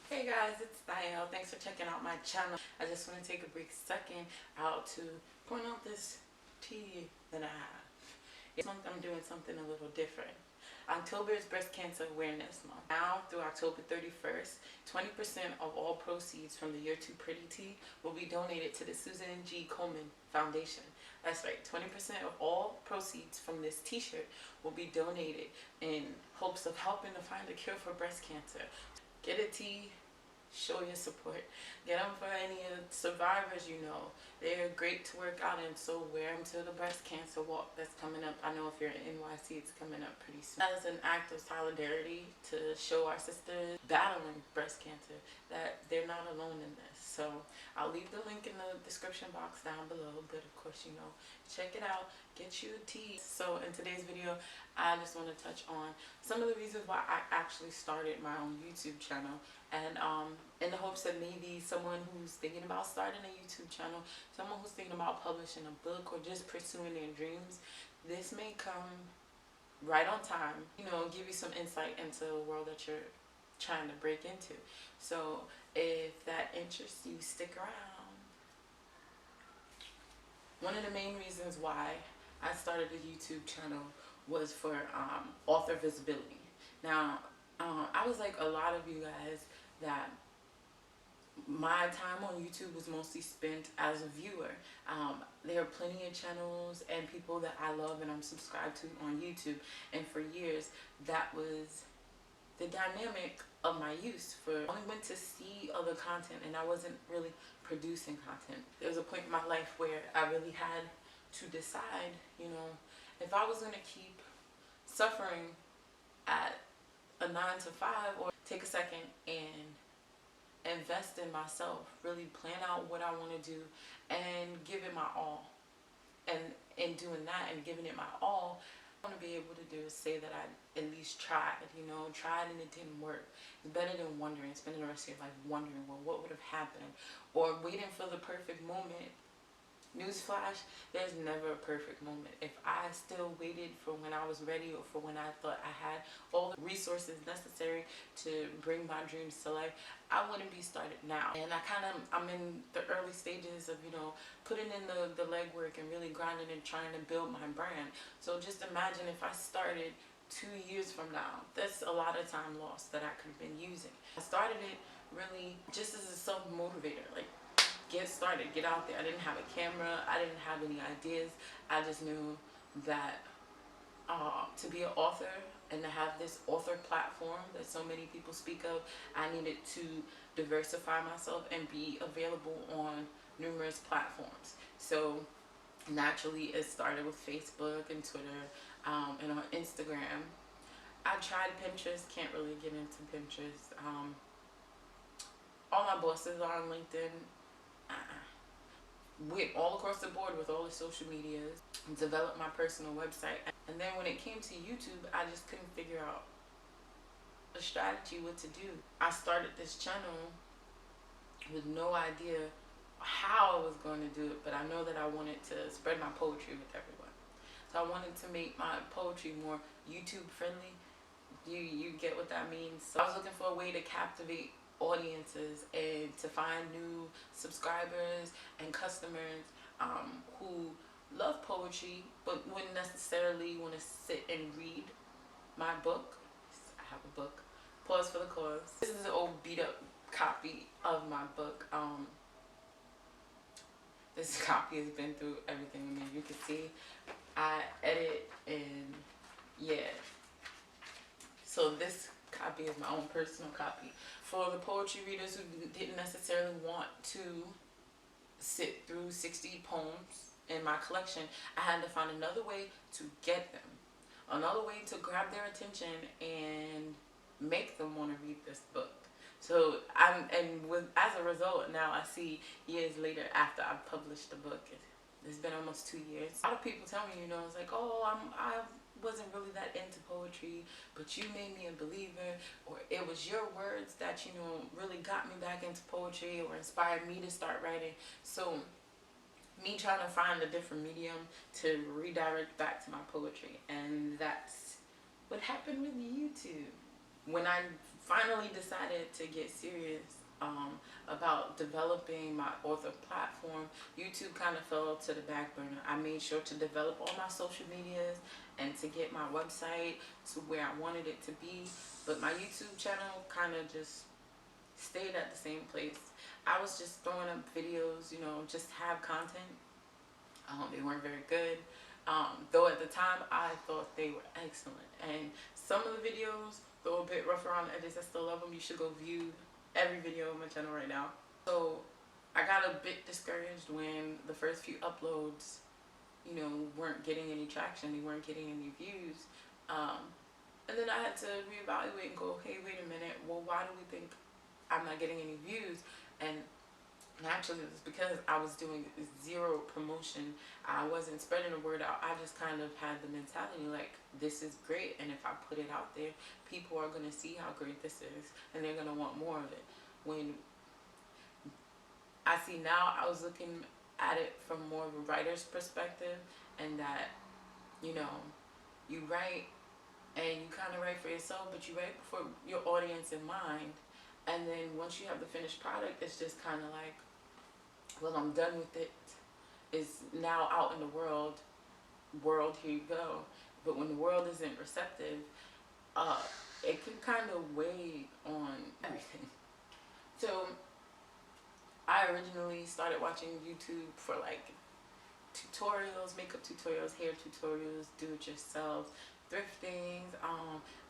Hey guys, it's Dayelle. Thanks for checking out my channel. I just want to take a brief second out to point out this tea that I have. This month I'm doing something a little different. October is Breast Cancer Awareness Month. Now through October 31st, 20% of all proceeds from the You're Too Pretty tea will be donated to the Susan G. Komen Foundation. That's right, 20% of all proceeds from this t-shirt will be donated in hopes of helping to find a cure for breast cancer. Get a tea, show your support. Get them for any survivors you know. They're great to work out in, so wear them to the breast cancer walk that's coming up. I know if you're in NYC, it's coming up pretty soon. As an act of solidarity to show our sisters battling breast cancer that they're not alone in this. So I'll leave the link in the description box down below, but of course, you know, check it out, get you a tea. So in today's video, I just want to touch on some of the reasons why I actually started my own YouTube channel, and in the hopes that maybe someone who's thinking about starting a YouTube channel, someone who's thinking about publishing a book or just pursuing their dreams, this may come right on time, you know, give you some insight into the world that you're trying to break into. So if that interests you, stick around. One of the main reasons why I started a YouTube channel was for author visibility. Now, I was like a lot of you guys that my time on YouTube was mostly spent as a viewer. There are plenty of channels and people that I love and I'm subscribed to on YouTube, and for years that was the dynamic of my use. I only went to see other content and I wasn't really producing content. There was a point in my life where I really had to decide, you know, if I was going to keep suffering at a 9 to 5 or take a second and invest in myself, really plan out what I want to do and give it my all. And in doing that and giving it my all, I want to be able to do is say that I at least tried, you know, tried and it didn't work. It's better than wondering, spending the rest of your life wondering, well, what would have happened, or waiting for the perfect moment. Newsflash, there's never a perfect moment. If I still waited for when I was ready or for when I thought I had all the resources necessary to bring my dreams to life, I wouldn't be started now. And I'm in the early stages of, you know, putting in the legwork and really grinding and trying to build my brand. So just imagine if I started 2 years from now, that's a lot of time lost that I could have been using. I started it really just as a self-motivator, like, get started, get out there. I didn't have a camera, I didn't have any ideas. I just knew that to be an author and to have this author platform that so many people speak of, I needed to diversify myself and be available on numerous platforms. So naturally it started with Facebook and Twitter, and on Instagram. I tried Pinterest, can't really get into Pinterest. All my bosses are on LinkedIn. Went all across the board with all the social medias, developed my personal website, and then when it came to YouTube, I just couldn't figure out a strategy, what to do. I started this channel with no idea how I was going to do it, but I know that I wanted to spread my poetry with everyone. So I wanted to make my poetry more YouTube friendly. You get what that means? So I was looking for a way to captivate audiences and to find new subscribers and customers who love poetry but wouldn't necessarily want to sit and read my book. I have a book, Pause for the Cause. This is an old beat up copy of my book. This copy has been through everything with me. You can see I edit, and yeah. So this copy is my own personal copy. For the poetry readers who didn't necessarily want to sit through 60 poems in my collection, I had to find another way to get them. Another way to grab their attention and make them want to read this book. So as a result, now I see years later after I published the book, it's been almost 2 years. A lot of people tell me, you know, it's like, oh, I wasn't really that into poetry, but you made me a believer, or it was your words that, you know, really got me back into poetry or inspired me to start writing. So me trying to find a different medium to redirect back to my poetry, and that's what happened with YouTube. When I finally decided to get serious about developing my author platform, YouTube kind of fell to the back burner. I made sure to develop all my social medias and to get my website to where I wanted it to be, but my YouTube channel kind of just stayed at the same place. I was just throwing up videos, you know, just have content. They weren't very good. Though at the time I thought they were excellent. And some of the videos, though a bit rough around the edges, I still love them. You should go view every video on my channel right now. So I got a bit discouraged when the first few uploads, you know, weren't getting any traction. They weren't getting any views. And then I had to reevaluate and go, hey, wait a minute. Well, why do we think I'm not getting any views? And naturally, it was because I was doing zero promotion. I wasn't spreading the word out. I just kind of had the mentality like, this is great, and if I put it out there, people are going to see how great this is, and they're going to want more of it. When I see now, I was looking at it from more of a writer's perspective, and that, you know, you write and you kind of write for yourself, but you write for your audience in mind. And then once you have the finished product, it's just kind of like, well, I'm done with it. It's now out in the world. Here you go. But when the world isn't receptive, it can kind of weigh on everything. So I originally started watching YouTube for like tutorials, makeup tutorials, hair tutorials, do it yourself, thrifting.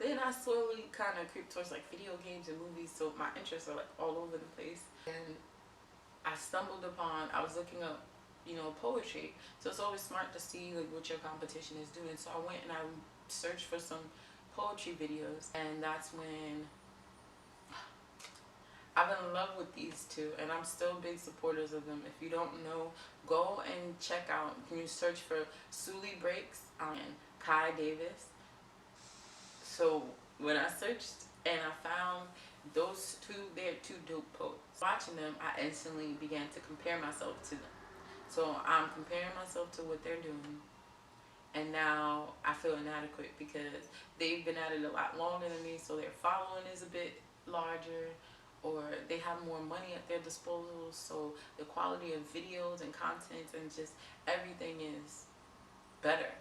Then I slowly kind of creeped towards like video games and movies, so my interests are like all over the place. And I stumbled upon, I was looking up, you know, poetry. So it's always smart to see like what your competition is doing. So I went and I searched for some poetry videos, and that's when I'm in love with these two, and I'm still big supporters of them. If you don't know, go and check out, you can search for Sully Breaks and Kai Davis. So when I searched and I found those two, they're two dope poets. Watching them, I instantly began to compare myself to them. So I'm comparing myself to what they're doing, and now I feel inadequate because they've been at it a lot longer than me, so their following is a bit larger, or they have more money at their disposal, so the quality of videos and content and just everything is better.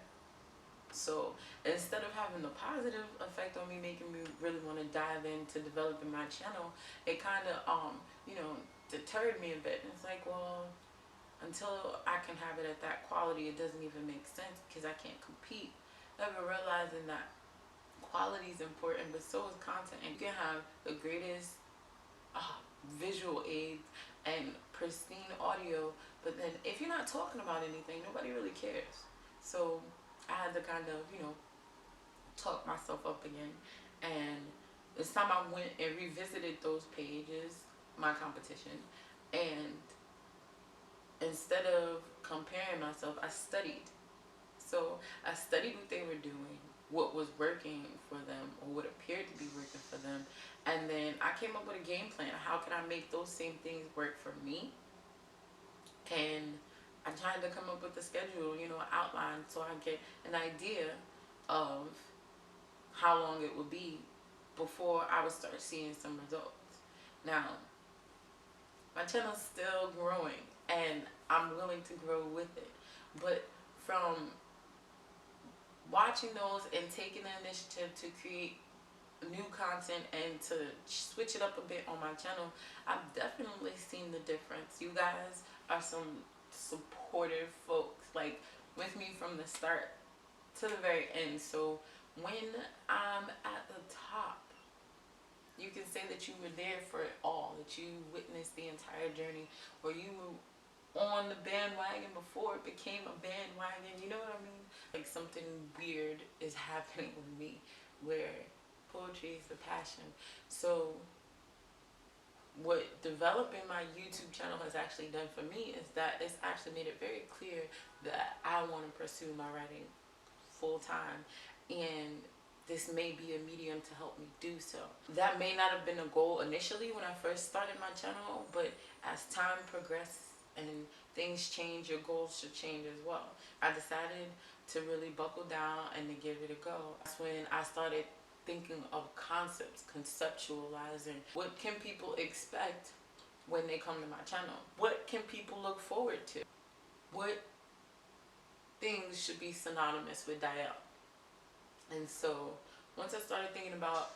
So instead of having a positive effect on me, making me really want to dive into developing my channel, it kind of you know, deterred me a bit. And it's like, well, until I can have it at that quality, it doesn't even make sense because I can't compete. Never realizing that quality is important, but so is content. And you can have the greatest visual aids and pristine audio, but then if you're not talking about anything, nobody really cares. So I had to kind of, you know, talk myself up again. And this time I went and revisited those pages, my competition, and instead of comparing myself, I studied. So I studied what they were doing, what was working for them, or what appeared to be working for them, and then I came up with a game plan. How can I make those same things work for me? And I tried to come up with a schedule, you know, an outline, so I get an idea of how long it would be before I would start seeing some results. Now, my channel's still growing, and I'm willing to grow with it. But from watching those and taking the initiative to create new content and to switch it up a bit on my channel, I've definitely seen the difference. You guys are some supportive folks, like with me from the start to the very end. So when I'm at the top, you can say that you were there for it all, that you witnessed the entire journey, or you were on the bandwagon before it became a bandwagon. You know what I mean? Like something weird is happening with me where poetry is the passion. So what developing my YouTube channel has actually done for me is that it's actually made it very clear that I want to pursue my writing full time, and this may be a medium to help me do so. That may not have been a goal initially when I first started my channel, but as time progresses and things change, your goals should change as well. I decided to really buckle down and to give it a go. That's when I started thinking of concepts, conceptualizing. What can people expect when they come to my channel? What can people look forward to? What things should be synonymous with Dayelle? And so once I started thinking about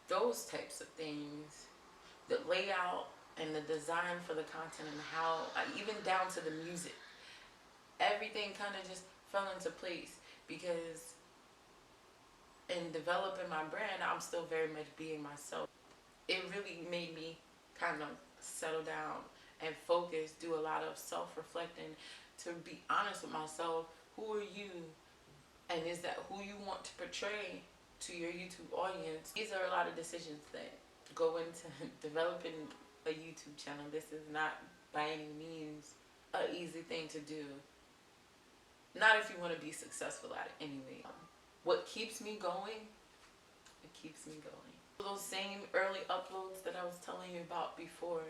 those types of things, the layout and the design for the content, and how, even down to the music, everything kind of just fell into place. Because in developing my brand, I'm still very much being myself. It really made me kind of settle down and focus, do a lot of self-reflecting, to be honest with myself. Who are you? And is that who you want to portray to your YouTube audience? These are a lot of decisions that go into developing a YouTube channel. This is not by any means an easy thing to do. Not if you want to be successful at it anyway. What keeps me going? It keeps me going. Those same early uploads that I was telling you about before,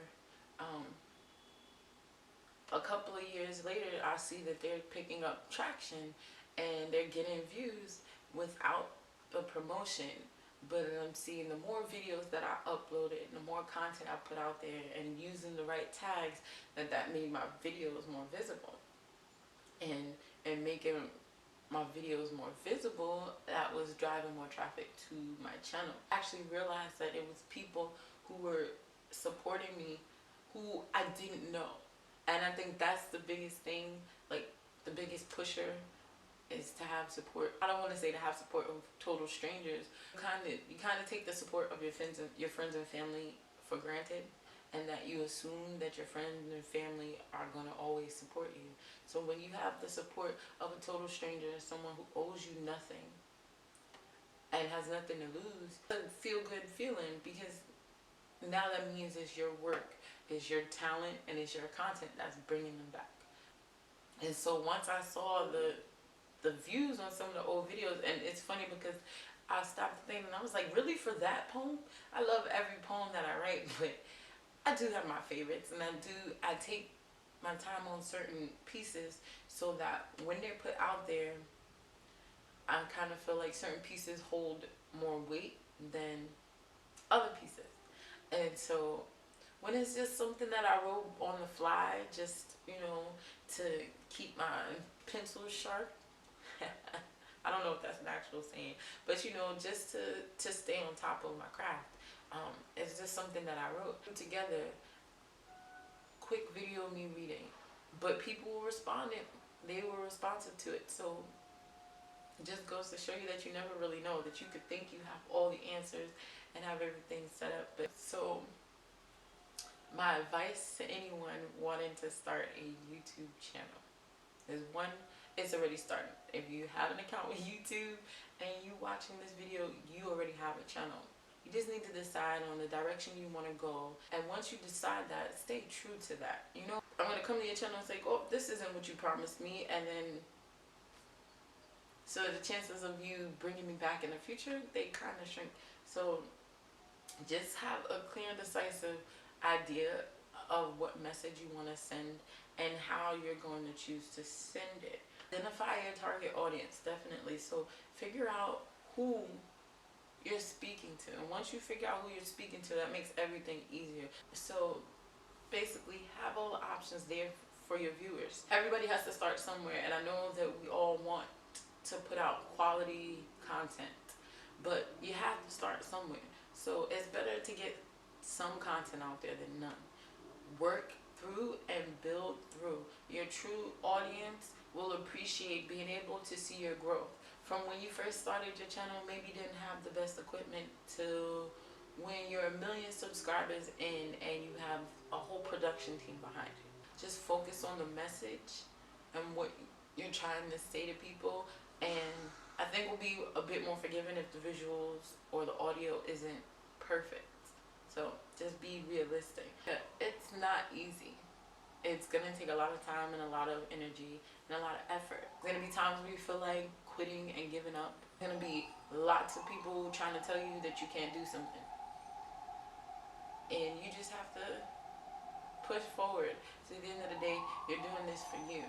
a couple of years later, I see that they're picking up traction and they're getting views without a promotion. But I'm seeing the more videos that I uploaded, the more content I put out there, and using the right tags, that made my videos more visible. And making my videos more visible, that was driving more traffic to my channel. I actually realized that it was people who were supporting me who I didn't know. And I think that's the biggest thing, like the biggest pusher, is to have support. I don't want to say to have support of total strangers. You kind of take the support of your friends and family for granted, and that you assume that your friends and family are going to always support you. So when you have the support of a total stranger, someone who owes you nothing and has nothing to lose, it's a feel-good feeling, because now that means it's your work, it's your talent, and it's your content that's bringing them back. And so once I saw the views on some of the old videos, and it's funny because I stopped thinking, and I was like, really, for that poem? I love every poem that I write, but I do have my favorites, and I take my time on certain pieces so that when they're put out there, I kind of feel like certain pieces hold more weight than other pieces. And so when it's just something that I wrote on the fly, just, to keep my pencil sharp, I don't know if that's an actual saying, but just to stay on top of my craft. It's just something that I wrote together. Quick video of me reading, but people were responding. They were responsive to it. So it just goes to show you that you never really know, that you could think you have all the answers and have everything set up. But so my advice to anyone wanting to start a YouTube channel is, one, it's already started. If you have an account with YouTube and you watching this video, you already have a channel. You just need to decide on the direction you want to go. And once you decide that, stay true to that. I'm going to come to your channel and say, oh, this isn't what you promised me. And then, so the chances of you bringing me back in the future, they kind of shrink. So just have a clear and decisive idea of what message you want to send and how you're going to choose to send it. Identify your target audience, definitely. So figure out who you're speaking to, and once you figure out who you're speaking to, that makes everything easier. So basically, have all the options there for your viewers. Everybody has to start somewhere, and I know that we all want to put out quality content, but you have to start somewhere. So it's better to get some content out there than none. Work through and build through. Your true audience will appreciate being able to see your growth. From when you first started your channel, maybe you didn't have the best equipment, to when you're 1 million subscribers in and you have a whole production team behind you. Just focus on the message and what you're trying to say to people, and I think we'll be a bit more forgiving if the visuals or the audio isn't perfect. So just be realistic. It's not easy. It's gonna take a lot of time and a lot of energy and a lot of effort. There's gonna be times where you feel like quitting and giving up. There's gonna be lots of people trying to tell you that you can't do something. And you just have to push forward. So at the end of the day, you're doing this for you.